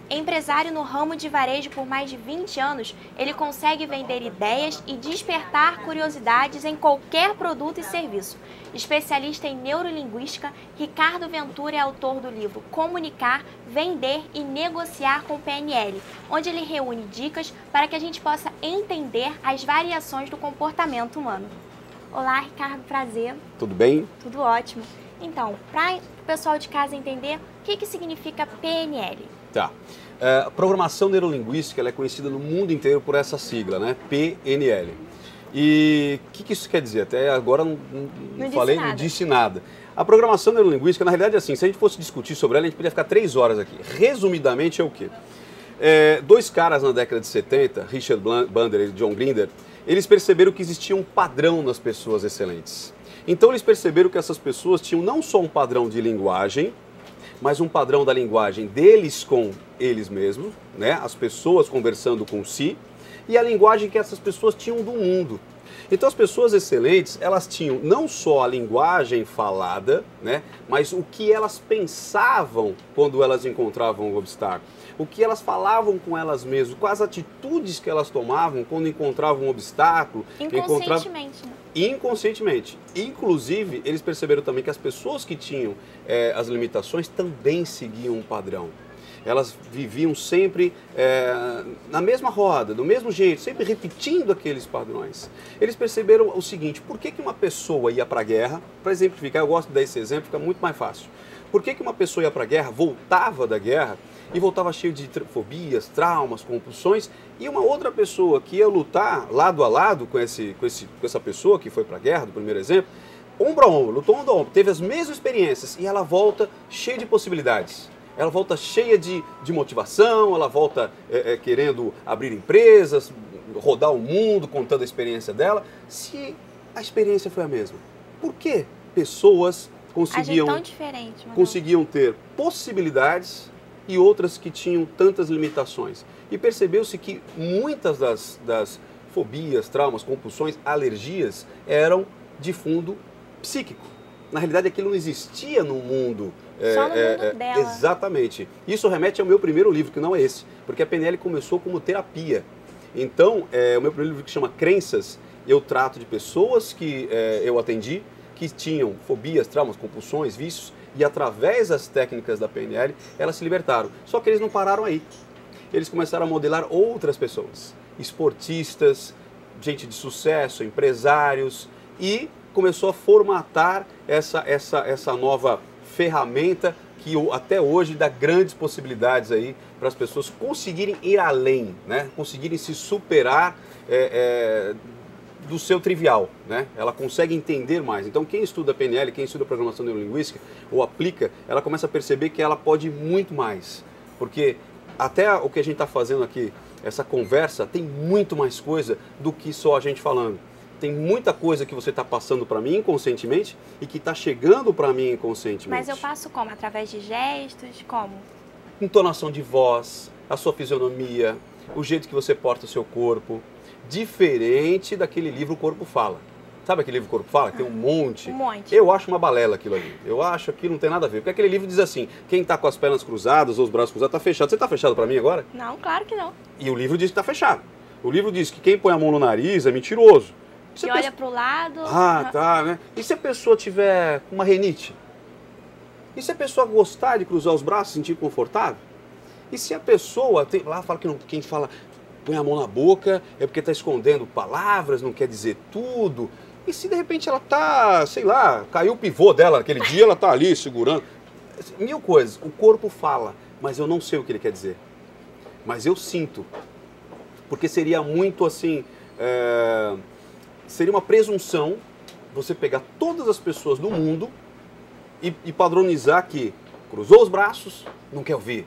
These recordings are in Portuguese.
Empresário no ramo de varejo por mais de 20 anos, ele consegue vender ideias e despertar curiosidades em qualquer produto e serviço. Especialista em neurolinguística, Ricardo Ventura é autor do livro Comunicar, Vender e Negociar com PNL, onde ele reúne dicas para que a gente possa entender as variações do comportamento humano. Olá, Ricardo, prazer. Tudo bem? Tudo ótimo. Então, para o pessoal de casa entender, o que significa PNL? Tá. A programação neurolinguística ela é conhecida no mundo inteiro por essa sigla, né? PNL. E o que isso quer dizer? Até agora não falei, não disse nada. A programação neurolinguística, na realidade, é assim, se a gente fosse discutir sobre ela, a gente podia ficar 3 horas aqui. Resumidamente, é o quê? Dois caras na década de 70, Richard Bandler e John Grinder, eles perceberam que existia um padrão nas pessoas excelentes. Então, eles perceberam que essas pessoas tinham não só um padrão de linguagem, mas um padrão da linguagem deles com eles mesmos, né? As pessoas conversando com si, e a linguagem que essas pessoas tinham do mundo. Então as pessoas excelentes, elas tinham não só a linguagem falada, né? Mas o que elas pensavam quando elas encontravam um obstáculo, o que elas falavam com elas mesmas, quais atitudes que elas tomavam quando encontravam um obstáculo. Inconscientemente, né? Inconscientemente. Inclusive, eles perceberam também que as pessoas que tinham as limitações também seguiam um padrão. Elas viviam sempre na mesma roda, do mesmo jeito, sempre repetindo aqueles padrões. Eles perceberam o seguinte: por que uma pessoa ia para a guerra? Para exemplificar, eu gosto de dar esse exemplo, fica muito mais fácil. Por que uma pessoa ia para a guerra, voltava da guerra e voltava cheio de fobias, traumas, compulsões, e uma outra pessoa que ia lutar lado a lado com essa pessoa que foi para a guerra, do primeiro exemplo, ombro a ombro, lutou ombro a ombro, teve as mesmas experiências e ela volta cheia de possibilidades. Ela volta cheia de motivação, ela volta querendo abrir empresas, rodar o mundo, contando a experiência dela. Se a experiência foi a mesma, por que pessoas conseguiam ter possibilidades e outras que tinham tantas limitações? E percebeu-se que muitas das fobias, traumas, compulsões, alergias eram de fundo psíquico. Na realidade, aquilo não existia no mundo. Só no mundo dela. Exatamente. Isso remete ao meu primeiro livro, que não é esse, porque a PNL começou como terapia. Então, o meu primeiro livro, que chama Crenças, eu trato de pessoas que eu atendi, que tinham fobias, traumas, compulsões, vícios, e através das técnicas da PNL, elas se libertaram. Só que eles não pararam aí. Eles começaram a modelar outras pessoas, esportistas, gente de sucesso, empresários, e começou a formatar essa nova ferramenta que até hoje dá grandes possibilidades aí para as pessoas conseguirem ir além, né? Conseguirem se superar do seu trivial, né? Ela consegue entender mais. Então quem estuda PNL, quem estuda programação neurolinguística ou aplica, ela começa a perceber que ela pode ir muito mais, porque até o que a gente está fazendo aqui, essa conversa, tem muito mais coisa do que só a gente falando. Tem muita coisa que você está passando para mim inconscientemente e que está chegando para mim inconscientemente. Mas eu passo como? Através de gestos? Como? Entonação de voz, a sua fisionomia, o jeito que você porta o seu corpo. Diferente daquele livro O Corpo Fala. Sabe aquele livro O Corpo Fala? Que tem um monte. Um monte. Eu acho uma balela aquilo ali. Eu acho que não tem nada a ver. Porque aquele livro diz assim, quem está com as pernas cruzadas ou os braços cruzados está fechado. Você está fechado para mim agora? Não, claro que não. E o livro diz que está fechado. O livro diz que quem põe a mão no nariz é mentiroso. Que olha para o lado... Ah, tá, né? E se a pessoa tiver uma renite? E se a pessoa gostar de cruzar os braços, se sentir confortável? E se a pessoa... Lá fala que quem fala põe a mão na boca é porque está escondendo palavras, não quer dizer tudo. E se de repente ela tá, sei lá, caiu o pivô dela naquele dia, ela tá ali segurando. Mil coisas. O corpo fala, mas eu não sei o que ele quer dizer. Mas eu sinto. Porque seria muito assim... Seria uma presunção você pegar todas as pessoas do mundo e padronizar que cruzou os braços, não quer ouvir.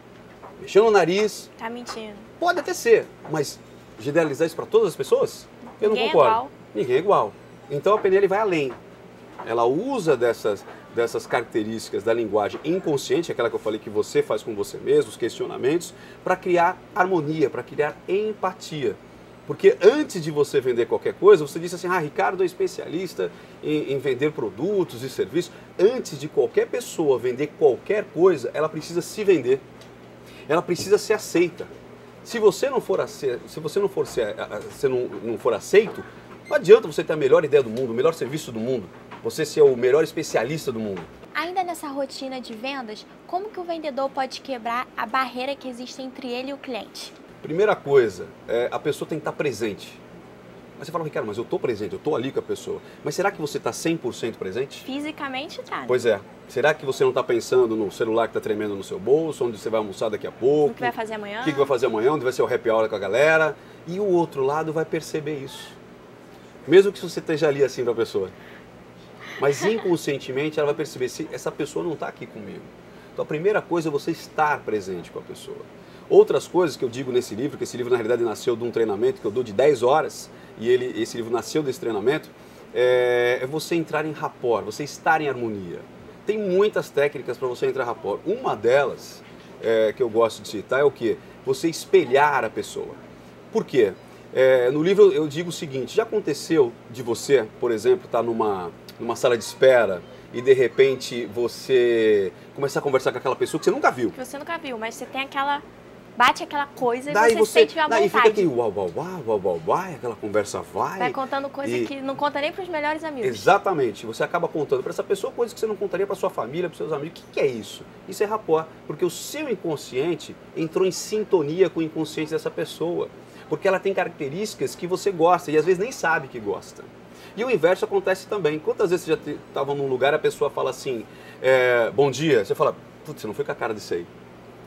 Mexeu no nariz... Tá mentindo. Pode até ser, mas generalizar isso para todas as pessoas? Eu não concordo. É igual. Ninguém é igual. Então a PNL vai além. Ela usa dessas características da linguagem inconsciente, aquela que eu falei que você faz com você mesmo, os questionamentos, para criar harmonia, para criar empatia. Porque antes de você vender qualquer coisa, você disse assim, Ricardo é especialista em vender produtos e serviços. Antes de qualquer pessoa vender qualquer coisa, ela precisa se vender. ela precisa ser aceita. Se você não for aceito, não for aceito, não adianta você ter a melhor ideia do mundo, o melhor serviço do mundo, você ser o melhor especialista do mundo. Ainda nessa rotina de vendas, como que o vendedor pode quebrar a barreira que existe entre ele e o cliente? Primeira coisa, a pessoa tem que estar presente. Mas você fala, Ricardo, mas eu estou presente, eu estou ali com a pessoa. Mas será que você está 100% presente? Fisicamente tá. Pois é. Será que você não está pensando no celular que está tremendo no seu bolso, onde você vai almoçar daqui a pouco? O que vai fazer amanhã? O que vai fazer amanhã, onde vai ser o happy hour com a galera? E o outro lado vai perceber isso. Mesmo que você esteja ali assim para a pessoa. Mas inconscientemente ela vai perceber se essa pessoa não está aqui comigo. Então a primeira coisa é você estar presente com a pessoa. Outras coisas que eu digo nesse livro, que esse livro na realidade nasceu de um treinamento que eu dou de 10 horas, e esse livro nasceu desse treinamento, é você entrar em rapport, você estar em harmonia. Tem muitas técnicas para você entrar em rapport. Uma delas, que eu gosto de citar, é o quê? Você espelhar a pessoa. Por quê? No livro eu digo o seguinte, já aconteceu de você, por exemplo, estar numa sala de espera e de repente você começar a conversar com aquela pessoa que você nunca viu. Que você nunca viu, mas você tem aquela... Bate aquela coisa daí e você sente a vontade. Daí fica aquele uau, uau, uau, uau, uau, uau, aquela conversa vai contando coisa que não conta nem para os melhores amigos. Exatamente. Você acaba contando para essa pessoa coisas que você não contaria para sua família, para seus amigos. O que é isso? Isso é rapport, porque o seu inconsciente entrou em sintonia com o inconsciente dessa pessoa. Porque ela tem características que você gosta e às vezes nem sabe que gosta. E o inverso acontece também. Quantas vezes você já estava num lugar e a pessoa fala assim, bom dia, você fala, putz, você não foi com a cara desse aí.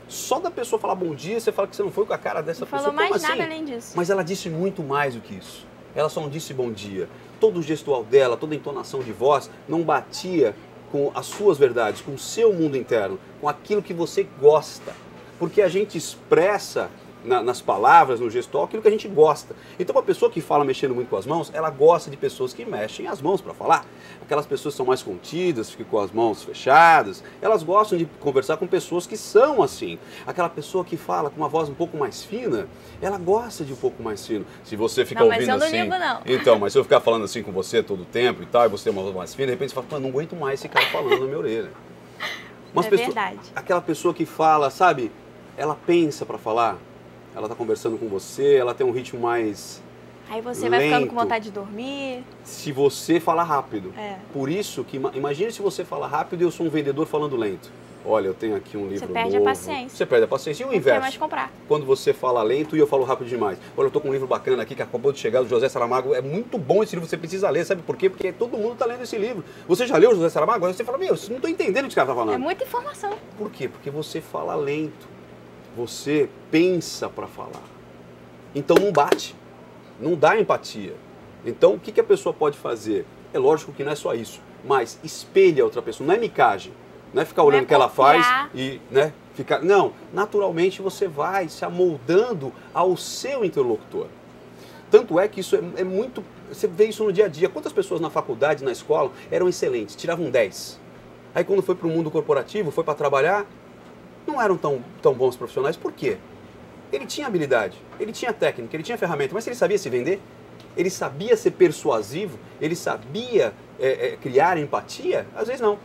Só da pessoa falar bom dia, você fala que você não foi com a cara dessa pessoa. Não falou mais assim? nada além disso. Mas ela disse muito mais do que isso. Ela só não disse bom dia. Todo o gestual dela, toda a entonação de voz não batia com as suas verdades, com o seu mundo interno, com aquilo que você gosta. Porque a gente expressa nas palavras, no gestual, aquilo que a gente gosta. Então, uma pessoa que fala mexendo muito com as mãos, ela gosta de pessoas que mexem as mãos para falar. Aquelas pessoas que são mais contidas, ficam com as mãos fechadas, elas gostam de conversar com pessoas que são assim. Aquela pessoa que fala com uma voz um pouco mais fina, ela gosta de um pouco mais fino. Se você ficar ouvindo mas eu assim... não ligo, não. Então, mas se eu ficar falando assim com você todo o tempo e tal, e você tem uma voz mais fina, de repente você fala, não aguento mais esse cara falando na minha orelha. Mas verdade. Aquela pessoa que fala, sabe, ela pensa para falar, ela está conversando com você, ela tem um ritmo mais aí você vai ficando com vontade de dormir. Se você falar rápido. Por isso que, imagine se você falar rápido e eu sou um vendedor falando lento. Olha, eu tenho aqui um livro novo. Você perde a paciência. Você perde a paciência. E o inverso? Não quer mais comprar. Quando você fala lento e eu falo rápido demais. Olha, eu estou com um livro bacana aqui que acabou de chegar, do José Saramago. É muito bom esse livro, você precisa ler. Sabe por quê? Porque todo mundo está lendo esse livro. Você já leu o José Saramago? Aí você fala, eu não estou entendendo o que esse cara está falando. É muita informação. Por quê? Porque você fala lento. Você pensa para falar. Então não bate. Não dá empatia. Então o que a pessoa pode fazer? É lógico que não é só isso. Mas espelha a outra pessoa. Não é micagem. Não é ficar olhando o que ela faz e ficar... Não, naturalmente você vai se amoldando ao seu interlocutor. Tanto é que isso é muito... Você vê isso no dia a dia. Quantas pessoas na faculdade, na escola, eram excelentes, tiravam 10. Aí quando foi para o mundo corporativo, foi para trabalhar, não eram tão bons profissionais. Por quê? Ele tinha habilidade, ele tinha técnica, ele tinha ferramenta, mas ele sabia se vender? Ele sabia ser persuasivo? Ele sabia criar empatia? Às vezes não.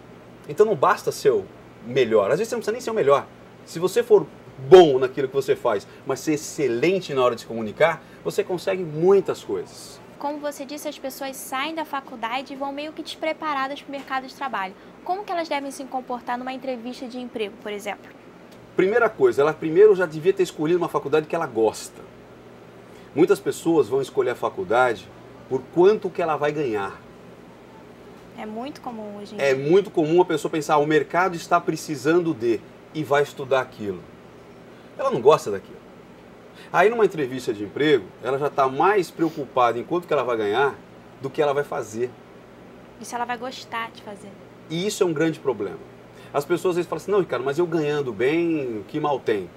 Então não basta ser o melhor, às vezes você não precisa nem ser o melhor. Se você for bom naquilo que você faz, mas ser excelente na hora de se comunicar, você consegue muitas coisas. Como você disse, as pessoas saem da faculdade e vão meio que despreparadas para o mercado de trabalho. Como que elas devem se comportar numa entrevista de emprego, por exemplo? Primeira coisa, ela primeiro já devia ter escolhido uma faculdade que ela gosta. Muitas pessoas vão escolher a faculdade por quanto que ela vai ganhar. É muito comum hoje em dia. É muito comum a pessoa pensar, o mercado está precisando de, e vai estudar aquilo. Ela não gosta daquilo. Aí numa entrevista de emprego, ela já está mais preocupada em quanto que ela vai ganhar do que ela vai fazer. E se ela vai gostar de fazer. E isso é um grande problema. As pessoas às vezes falam assim, não, Ricardo, mas eu ganhando bem, que mal tem?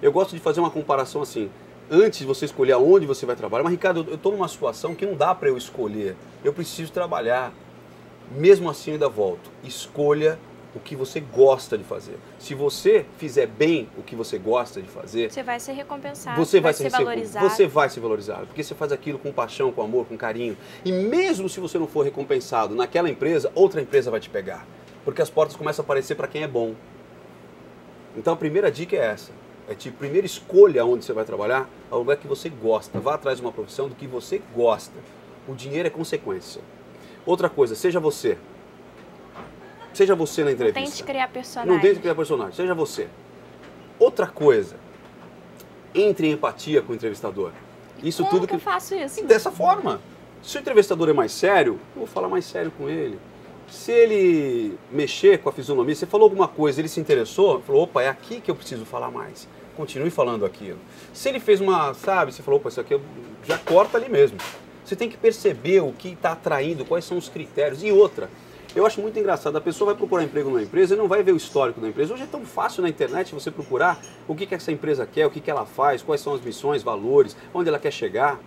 Eu gosto de fazer uma comparação assim, antes de você escolher aonde você vai trabalhar, mas Ricardo, eu estou numa situação que não dá para eu escolher, eu preciso trabalhar. Mesmo assim, eu ainda volto, escolha o que você gosta de fazer. Se você fizer bem o que você gosta de fazer, você vai ser recompensado, você vai ser valorizado. Você vai ser valorizado, porque você faz aquilo com paixão, com amor, com carinho. E mesmo se você não for recompensado naquela empresa, outra empresa vai te pegar. Porque as portas começam a aparecer para quem é bom. Então a primeira dica é essa. primeiro escolha onde você vai trabalhar, é o lugar que você gosta. Vá atrás de uma profissão do que você gosta. O dinheiro é consequência. Outra coisa, seja você. Seja você na entrevista. Não tente criar personagem. Não tente criar personagem, seja você. Outra coisa, entre em empatia com o entrevistador. Isso Como tudo que eu faço isso? Dessa forma. Se o entrevistador é mais sério, eu vou falar mais sério com ele. Se ele mexer com a fisionomia, você falou alguma coisa, ele se interessou, falou, opa, é aqui que eu preciso falar mais. Continue falando aquilo. Se ele fez uma, sabe, você falou, opa, isso aqui eu já corta ali mesmo. Você tem que perceber o que está atraindo, quais são os critérios. E outra, eu acho muito engraçado, a pessoa vai procurar emprego numa empresa e não vai ver o histórico da empresa. Hoje é tão fácil na internet você procurar o que essa empresa quer, o que ela faz, quais são as missões, valores, onde ela quer chegar.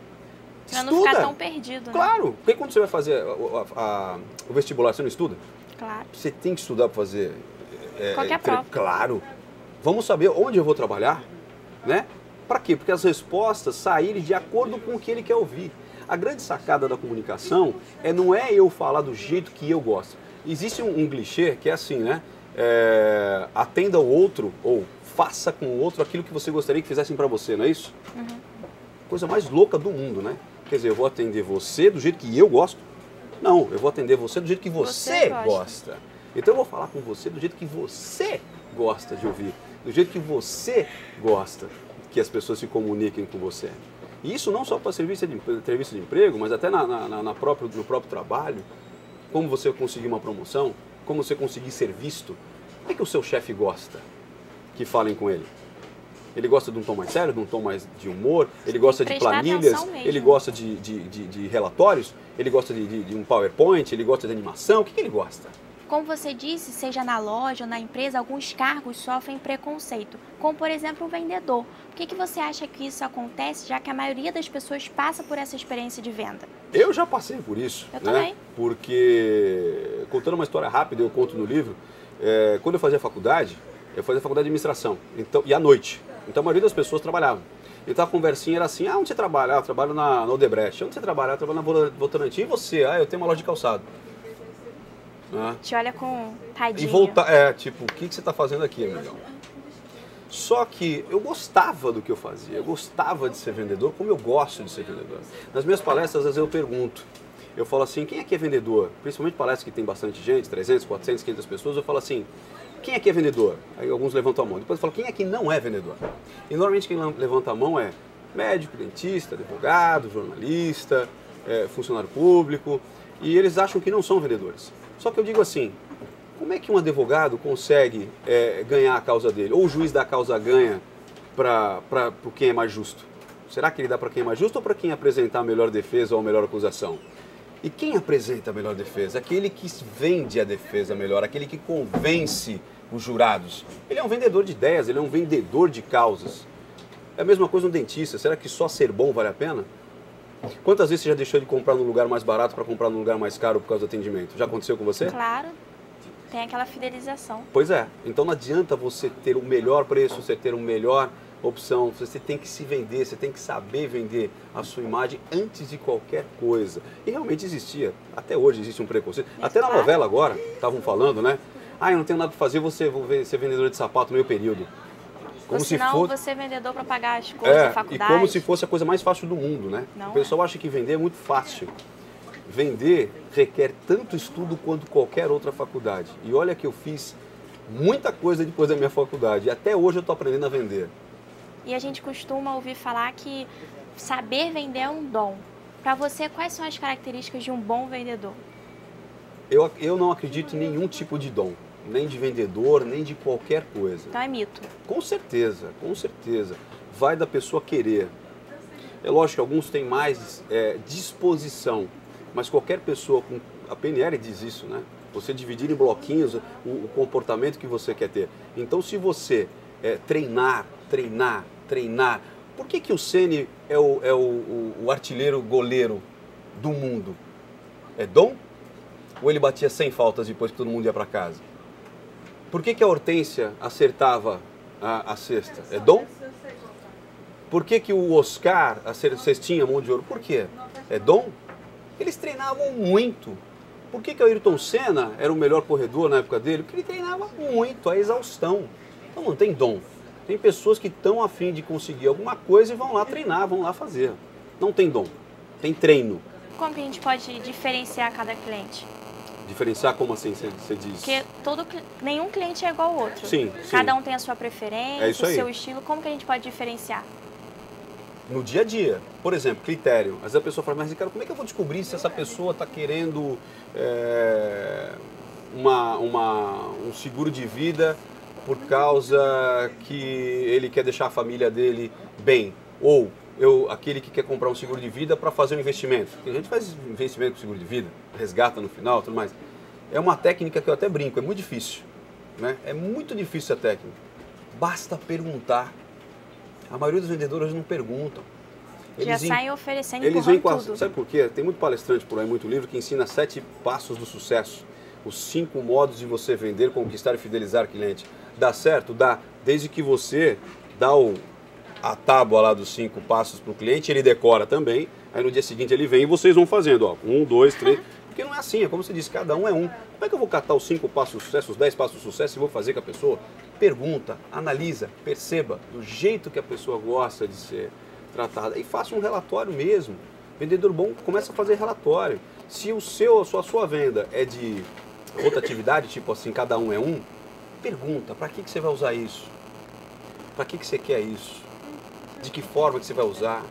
Pra não ficar tão perdido, né? Claro, porque quando você vai fazer o vestibular, você não estuda? Claro. Você tem que estudar para fazer... Qualquer prova. Claro. Vamos saber onde eu vou trabalhar, né? Para quê? Porque as respostas saírem de acordo com o que ele quer ouvir. A grande sacada da comunicação não é eu falar do jeito que eu gosto. Existe um clichê que é assim, né? Atenda o outro ou faça com o outro aquilo que você gostaria que fizessem para você, não é isso? Uhum. Coisa mais louca do mundo, né? Quer dizer, eu vou atender você do jeito que eu gosto? Não, eu vou atender você do jeito que você gosta. Então eu vou falar com você do jeito que você gosta de ouvir, do jeito que você gosta que as pessoas se comuniquem com você. E isso não só para entrevista de emprego, mas até no próprio trabalho. Como você conseguir uma promoção, como você conseguir ser visto. O que o seu chefe gosta que falem com ele? Ele gosta de um tom mais sério, de um tom mais de humor, ele gosta de planilhas, ele gosta de relatórios, ele gosta de um PowerPoint, ele gosta de animação, o que ele gosta? Como você disse, seja na loja ou na empresa, alguns cargos sofrem preconceito, como por exemplo o vendedor. Por que você acha que isso acontece, já que a maioria das pessoas passa por essa experiência de venda? Eu já passei por isso, Eu também. Porque, contando uma história rápida, eu conto no livro, quando eu fazia faculdade de administração, então, e à noite. Então a maioria das pessoas trabalhavam. Então a conversinha era assim, onde você trabalha? Eu trabalho na Odebrecht. Onde você trabalha? Eu trabalho na Votorantim. E você? Eu tenho uma loja de calçado. Te olha com tadinho. E voltar, tipo, o que você está fazendo aqui, amigão? Só que eu gostava do que eu fazia, eu gostava de ser vendedor, como eu gosto de ser vendedor. Nas minhas palestras, às vezes eu pergunto, eu falo assim, quem aqui é vendedor? Principalmente palestras que tem bastante gente, 300, 400, 500 pessoas, eu falo assim, quem aqui é vendedor? Aí alguns levantam a mão, depois eu falo, quem aqui não é vendedor? E normalmente quem levanta a mão é médico, dentista, advogado, jornalista, funcionário público, e eles acham que não são vendedores. Só que eu digo assim, como é que um advogado consegue ganhar a causa dele? Ou o juiz da causa ganha para quem é mais justo? Será que ele dá para quem é mais justo ou para quem apresentar a melhor defesa ou a melhor acusação? E quem apresenta a melhor defesa? Aquele que vende a defesa melhor, aquele que convence os jurados. Ele é um vendedor de ideias, ele é um vendedor de causas. É a mesma coisa um dentista. Será que só ser bom vale a pena? Quantas vezes você já deixou de comprar num lugar mais barato para comprar num lugar mais caro por causa do atendimento? Já aconteceu com você? Claro, tem aquela fidelização. Pois é, então não adianta você ter o melhor preço, você ter uma melhor opção, você tem que se vender, você tem que saber vender a sua imagem antes de qualquer coisa. E realmente existia, até hoje existe um preconceito. Até na novela agora, estavam falando, né? Eu não tenho nada para fazer, vou ser vendedor de sapato meio período. Como se fosse... você é vendedor para pagar as coisas da faculdade. E como se fosse a coisa mais fácil do mundo, né? Não o pessoal acha que vender é muito fácil. Vender requer tanto estudo quanto qualquer outra faculdade. E olha que eu fiz muita coisa depois da minha faculdade. E até hoje eu estou aprendendo a vender. E a gente costuma ouvir falar que saber vender é um dom. Para você, quais são as características de um bom vendedor? Eu não acredito em nenhum tipo de dom. Nem de vendedor, nem de qualquer coisa. Então é mito. Com certeza, com certeza. Vai da pessoa querer. É lógico que alguns têm mais disposição, mas qualquer pessoa, a PNL diz isso, né? Você dividir em bloquinhos o comportamento que você quer ter. Então se você treinar, por que o Ceni é o artilheiro goleiro do mundo? É dom? Ou ele batia 100 faltas depois que todo mundo ia para casa? Por que a Hortência acertava a cesta? É dom? Por que o Oscar, a cestinha, mão de ouro? Por quê? É dom? Eles treinavam muito. Por que o Ayrton Senna era o melhor corredor na época dele? Porque ele treinava muito, a exaustão. Então não tem dom. Tem pessoas que estão a fim de conseguir alguma coisa e vão lá treinar, vão lá fazer. Não tem dom, tem treino. Como que a gente pode diferenciar cada cliente? Diferenciar como assim você diz? Porque nenhum cliente é igual ao outro. Sim, Cada um tem a sua preferência, isso aí. o seu estilo. Como que a gente pode diferenciar? No dia a dia. Por exemplo, critério. Às vezes a pessoa fala, mas Ricardo, como é que eu vou descobrir se essa pessoa está querendo um seguro de vida por causa que ele quer deixar a família dele bem? Ou aquele que quer comprar um seguro de vida para fazer um investimento. Porque a gente faz investimento com seguro de vida, resgata no final, tudo mais. É uma técnica que eu até brinco, é muito difícil. Né? É muito difícil a técnica. Basta perguntar. A maioria dos vendedores hoje não perguntam. Já saem oferecendo eles vêm com tudo. Sabe por quê? Tem muito palestrante por aí, muito livro, que ensina 7 passos do sucesso. Os 5 modos de você vender, conquistar e fidelizar cliente. Dá certo? Dá. Desde que você dá a tábua lá dos 5 passos para o cliente, ele decora também. Aí no dia seguinte ele vem e vocês vão fazendo. Ó, 1, 2, 3... Porque não é assim, é como você disse, cada um é um. Como é que eu vou catar os 5 passos do sucesso, os 10 passos do sucesso e vou fazer com a pessoa? Pergunta, analisa, perceba do jeito que a pessoa gosta de ser tratada e faça um relatório mesmo. Vendedor bom começa a fazer relatório. Se a sua venda é de outra atividade, tipo assim, cada um é um, pergunta, para que você vai usar isso? Para que você quer isso? De que forma que você vai usar?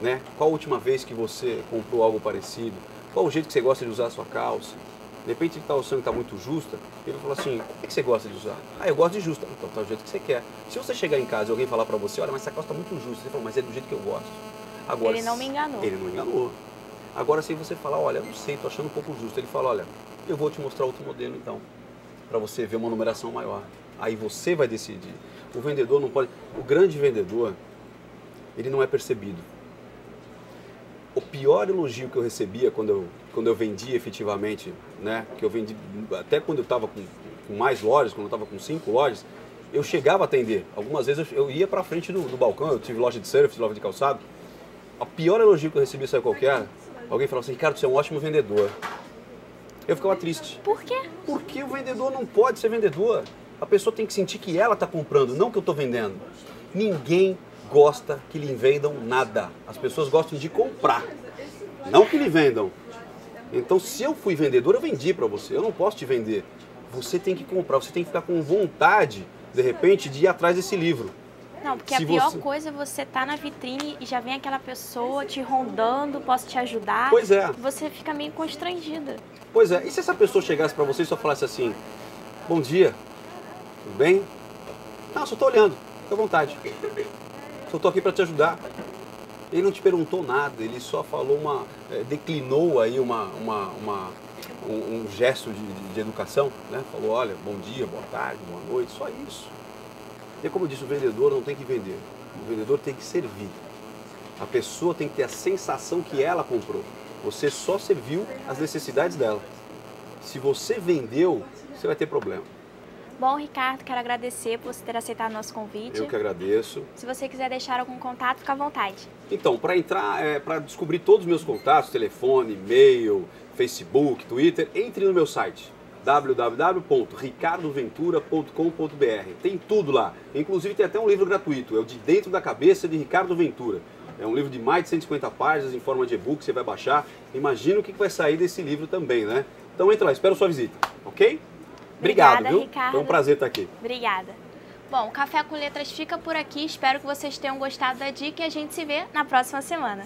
Né? Qual a última vez que você comprou algo parecido? Qual o jeito que você gosta de usar a sua calça? De repente ele está usando que está muito justa, ele fala assim, o que você gosta de usar? Ah, eu gosto de justa. Então tá do jeito que você quer. Se você chegar em casa e alguém falar para você, olha, mas essa calça está muito justa, você fala, mas é do jeito que eu gosto. Agora, ele não me enganou. Ele não enganou. Agora se você falar, olha, eu não sei, estou achando um pouco justo, ele fala, olha, eu vou te mostrar outro modelo então, para você ver uma numeração maior. Aí você vai decidir. O vendedor não pode... O grande vendedor, ele não é percebido. O pior elogio que eu recebia quando eu vendia efetivamente, né, que eu vendi até quando eu estava com mais lojas, quando eu estava com 5 lojas, eu chegava a atender. Algumas vezes eu ia para frente do balcão, eu tive loja de surf, loja de calçado. O pior elogio que eu recebi, sabe qual que era? Alguém falou assim, Ricardo, você é um ótimo vendedor. Eu ficava triste. Por quê? Porque o vendedor não pode ser vendedor. A pessoa tem que sentir que ela está comprando, não que eu estou vendendo. Ninguém gosta que lhe vendam nada. As pessoas gostam de comprar, não que lhe vendam. Então, se eu fui vendedor, eu vendi para você. Eu não posso te vender. Você tem que comprar, você tem que ficar com vontade, de repente, de ir atrás desse livro. Não, porque a pior coisa é você estar na vitrine e já vem aquela pessoa te rondando, posso te ajudar. Pois é. Você fica meio constrangida. Pois é. E se essa pessoa chegasse para você e só falasse assim, bom dia, tudo bem? Não, só estou olhando, fica à vontade. Só estou aqui para te ajudar. Ele não te perguntou nada, ele só falou declinou aí um gesto de educação, né? Falou, olha, bom dia, boa tarde, boa noite, só isso. E como eu disse, o vendedor não tem que vender, o vendedor tem que servir. A pessoa tem que ter a sensação que ela comprou. Você só serviu as necessidades dela. Se você vendeu, você vai ter problema. Bom, Ricardo, quero agradecer por você ter aceitado o nosso convite. Eu que agradeço. Se você quiser deixar algum contato, fica à vontade. Então, para entrar, para descobrir todos os meus contatos, telefone, e-mail, Facebook, Twitter, entre no meu site www.ricardoventura.com.br. Tem tudo lá. Inclusive tem até um livro gratuito, é o De Dentro da Cabeça de Ricardo Ventura. É um livro de mais de 150 páginas em forma de e-book, você vai baixar. Imagina o que vai sair desse livro também, né? Então entra lá, espero sua visita, ok? Obrigado, viu? Ricardo. Foi um prazer estar aqui. Obrigada. Bom, o Café com Letras fica por aqui. Espero que vocês tenham gostado da dica e a gente se vê na próxima semana.